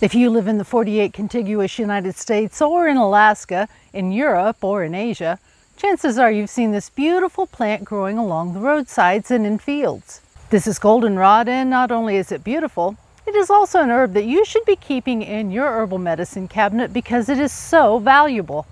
If you live in the 48 contiguous United States or in Alaska, in Europe, or in Asia, chances are you've seen this beautiful plant growing along the roadsides and in fields. This is goldenrod, and not only is it beautiful, it is also an herb that you should be keeping in your herbal medicine cabinet because it is so valuable.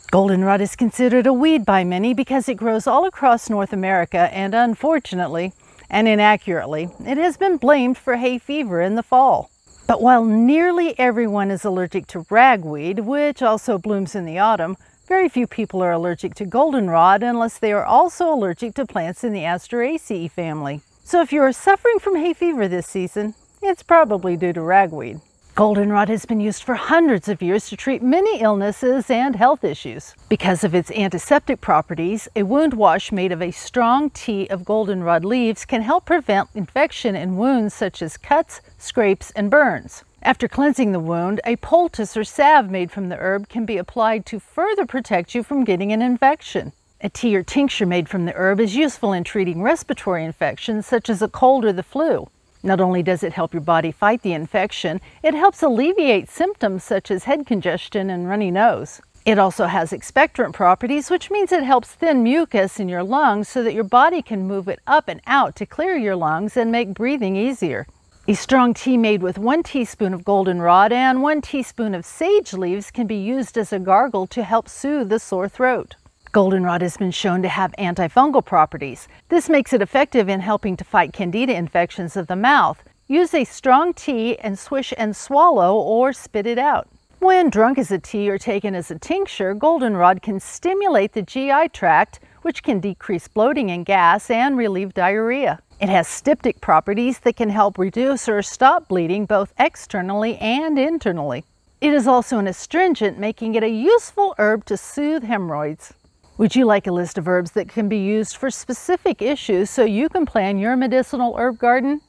Goldenrod is considered a weed by many because it grows all across North America, and unfortunately, and inaccurately, it has been blamed for hay fever in the fall. But while nearly everyone is allergic to ragweed, which also blooms in the autumn, very few people are allergic to goldenrod unless they are also allergic to plants in the Asteraceae family. So if you are suffering from hay fever this season, it's probably due to ragweed. Goldenrod has been used for hundreds of years to treat many illnesses and health issues. Because of its antiseptic properties, a wound wash made of a strong tea of goldenrod leaves can help prevent infection in wounds such as cuts, scrapes, and burns. After cleansing the wound, a poultice or salve made from the herb can be applied to further protect you from getting an infection. A tea or tincture made from the herb is useful in treating respiratory infections such as a cold or the flu. Not only does it help your body fight the infection, it helps alleviate symptoms such as head congestion and runny nose. It also has expectorant properties, which means it helps thin mucus in your lungs so that your body can move it up and out to clear your lungs and make breathing easier. A strong tea made with 1 teaspoon of goldenrod and 1 teaspoon of sage leaves can be used as a gargle to help soothe the sore throat. Goldenrod has been shown to have antifungal properties. This makes it effective in helping to fight candida infections of the mouth. Use a strong tea and swish and swallow or spit it out. When drunk as a tea or taken as a tincture, goldenrod can stimulate the GI tract, which can decrease bloating and gas and relieve diarrhea. It has styptic properties that can help reduce or stop bleeding both externally and internally. It is also an astringent, making it a useful herb to soothe hemorrhoids. Would you like a list of herbs that can be used for specific issues so you can plan your medicinal herb garden?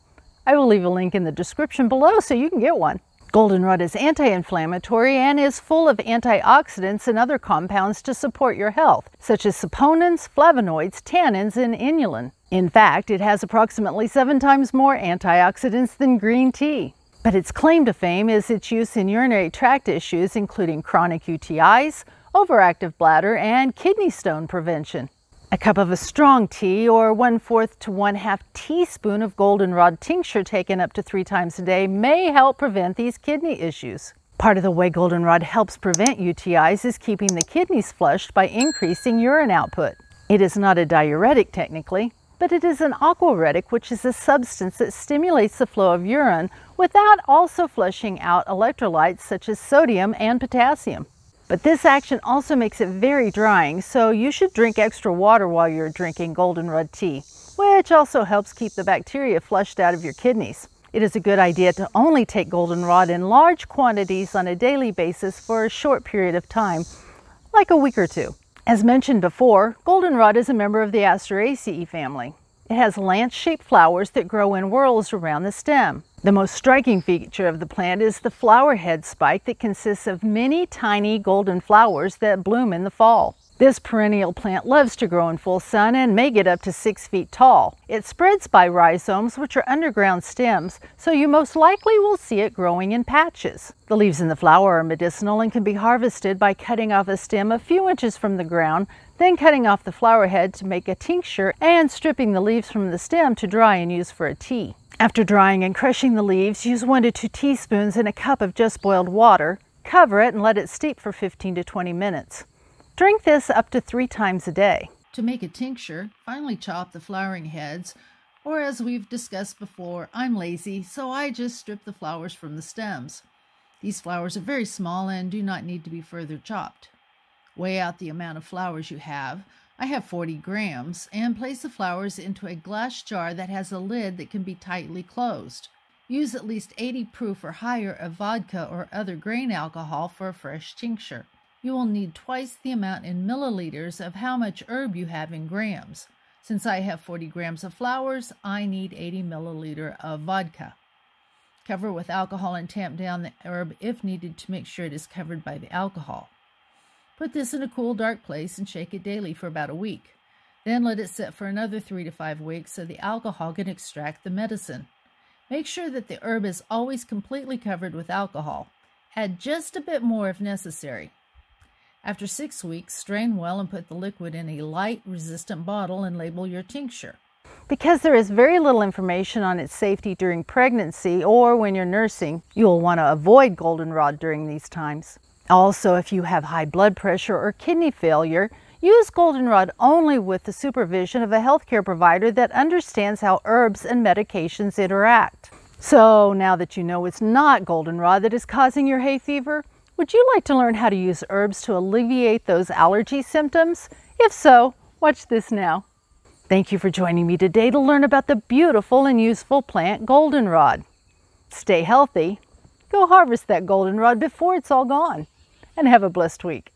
I will leave a link in the description below so you can get one. Goldenrod is anti-inflammatory and is full of antioxidants and other compounds to support your health, such as saponins, flavonoids, tannins, and inulin. In fact, it has approximately 7 times more antioxidants than green tea. But its claim to fame is its use in urinary tract issues, including chronic UTIs, overactive bladder, and kidney stone prevention. A cup of a strong tea or 1/4 to 1/2 teaspoon of goldenrod tincture taken up to 3 times a day may help prevent these kidney issues. Part of the way goldenrod helps prevent UTIs is keeping the kidneys flushed by increasing urine output. It is not a diuretic technically, but it is an aquaretic, which is a substance that stimulates the flow of urine without also flushing out electrolytes such as sodium and potassium. But this action also makes it very drying, so you should drink extra water while you're drinking goldenrod tea, which also helps keep the bacteria flushed out of your kidneys. It is a good idea to only take goldenrod in large quantities on a daily basis for a short period of time, like a week or 2. As mentioned before, goldenrod is a member of the Asteraceae family. It has lance-shaped flowers that grow in whorls around the stem. The most striking feature of the plant is the flower head spike that consists of many tiny golden flowers that bloom in the fall. This perennial plant loves to grow in full sun and may get up to 6 feet tall. It spreads by rhizomes, which are underground stems, so you most likely will see it growing in patches. The leaves in the flower are medicinal and can be harvested by cutting off a stem a few inches from the ground, then cutting off the flower head to make a tincture and stripping the leaves from the stem to dry and use for a tea. After drying and crushing the leaves, use 1 to 2 teaspoons in a cup of just boiled water, cover it, and let it steep for 15 to 20 minutes. Drink this up to 3 times a day. To make a tincture, finely chop the flowering heads, or as we've discussed before, I'm lazy, so I just strip the flowers from the stems. These flowers are very small and do not need to be further chopped. Weigh out the amount of flowers you have. I have 40 grams, and place the flowers into a glass jar that has a lid that can be tightly closed. Use at least 80 proof or higher of vodka or other grain alcohol for a fresh tincture. You will need twice the amount in milliliters of how much herb you have in grams. Since I have 40 grams of flowers, I need 80 milliliter of vodka. Cover with alcohol and tamp down the herb if needed to make sure it is covered by the alcohol. Put this in a cool, dark place and shake it daily for about a week. Then let it sit for another 3 to 5 weeks so the alcohol can extract the medicine. Make sure that the herb is always completely covered with alcohol. Add just a bit more if necessary. After 6 weeks, strain well and put the liquid in a light, resistant bottle and label your tincture. Because there is very little information on its safety during pregnancy or when you're nursing, you'll want to avoid goldenrod during these times. Also, if you have high blood pressure or kidney failure, use goldenrod only with the supervision of a healthcare provider that understands how herbs and medications interact. So now that you know it's not goldenrod that is causing your hay fever, would you like to learn how to use herbs to alleviate those allergy symptoms? If so, watch this now. Thank you for joining me today to learn about the beautiful and useful plant goldenrod. Stay healthy, go harvest that goldenrod before it's all gone, and have a blessed week.